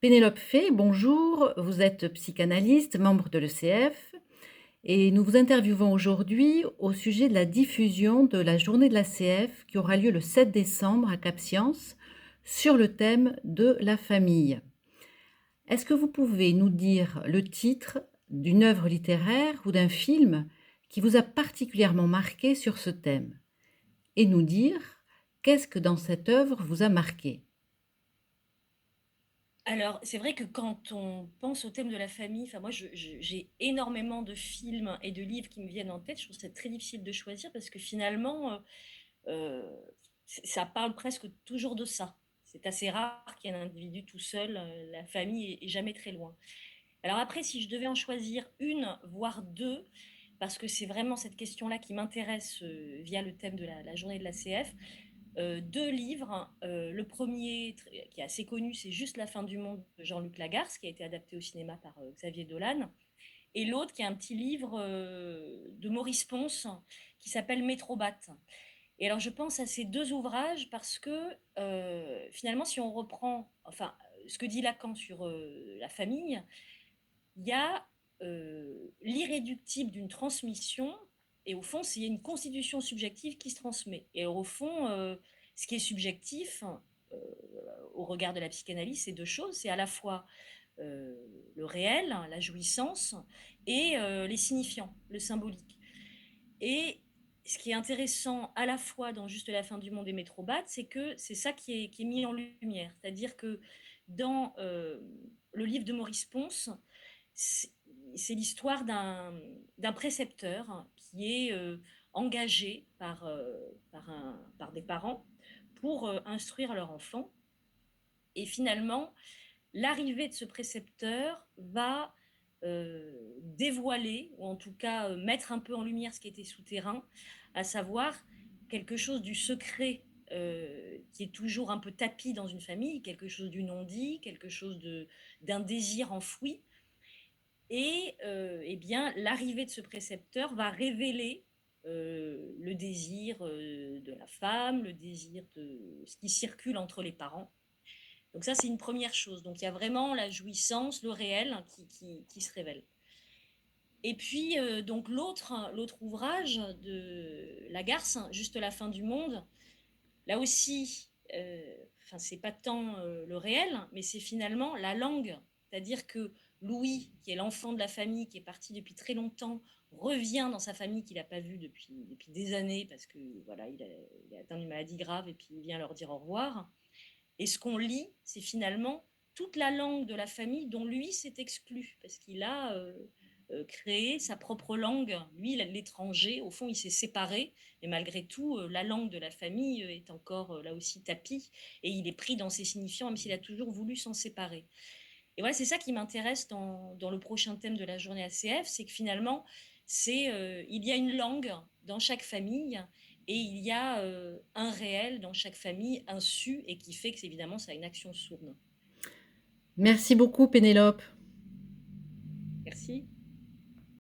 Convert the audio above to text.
Pénélope Fay, bonjour. Vous êtes psychanalyste, membre de l'ECF et nous vous interviewons aujourd'hui au sujet de la diffusion de la journée de l'ACF qui aura lieu le 7 décembre à Cap-Science sur le thème de la famille. Est-ce que vous pouvez nous dire le titre d'une œuvre littéraire ou d'un film qui vous a particulièrement marqué sur ce thème et nous dire qu'est-ce que dans cette œuvre vous a marqué? Alors, c'est vrai que quand on pense au thème de la famille, enfin moi j'ai énormément de films et de livres qui me viennent en tête. Je trouve ça très difficile de choisir parce que finalement, ça parle presque toujours de ça. C'est assez rare qu'il y ait un individu tout seul, la famille est jamais très loin. Alors après, si je devais en choisir une, voire deux, parce que c'est vraiment cette question-là qui m'intéresse via le thème de la journée de la CF, deux livres. Le premier, qui est assez connu, c'est Juste la fin du monde de Jean-Luc Lagarce, qui a été adapté au cinéma par Xavier Dolan. Et l'autre, qui est un petit livre de Maurice Ponce, qui s'appelle Métrobat. Et alors, je pense à ces deux ouvrages parce que finalement, si on reprend, enfin, ce que dit Lacan sur la famille, il y a l'irréductible d'une transmission, et au fond, c'est une constitution subjective qui se transmet. Et au fond, ce qui est subjectif, euh, au regard de la psychanalyse, c'est deux choses. C'est à la fois euh, le réel, hein, la jouissance, et les signifiants, le symbolique. Et ce qui est intéressant à la fois dans Juste la fin du monde et Métrobat, c'est que c'est ça qui est mis en lumière. C'est-à-dire que dans le livre de Maurice Ponce, c'est l'histoire d'un précepteur qui est engagé par des parents pour instruire leur enfant. Et finalement, l'arrivée de ce précepteur va dévoiler, ou en tout cas mettre un peu en lumière ce qui était souterrain, à savoir quelque chose du secret qui est toujours un peu tapi dans une famille, quelque chose du non-dit, quelque chose d'un désir enfoui. Et eh bien, l'arrivée de ce précepteur va révéler le désir de la femme, le désir de ce qui circule entre les parents. Donc ça, c'est une première chose. Donc il y a vraiment la jouissance, le réel hein, qui se révèle. Et puis, donc l'autre ouvrage de Lagarce, Juste la fin du monde, là aussi, enfin, c'est pas tant le réel, mais c'est finalement la langue. C'est-à-dire que Louis, qui est l'enfant de la famille, qui est parti depuis très longtemps, revient dans sa famille qu'il n'a pas vue depuis des années, parce que voilà, il a atteint une maladie grave, et puis il vient leur dire au revoir. Et ce qu'on lit, c'est finalement toute la langue de la famille dont lui s'est exclu, parce qu'il a créé sa propre langue. Lui, l'étranger, au fond, il s'est séparé, et malgré tout, la langue de la famille est encore là aussi tapie, et il est pris dans ses signifiants, même s'il a toujours voulu s'en séparer. Et voilà, c'est ça qui m'intéresse dans le prochain thème de la journée ACF, c'est que finalement, il y a une langue dans chaque famille et il y a un réel dans chaque famille, un su, et qui fait que évidemment, ça a une action sourde. Merci beaucoup Pénélope. Merci.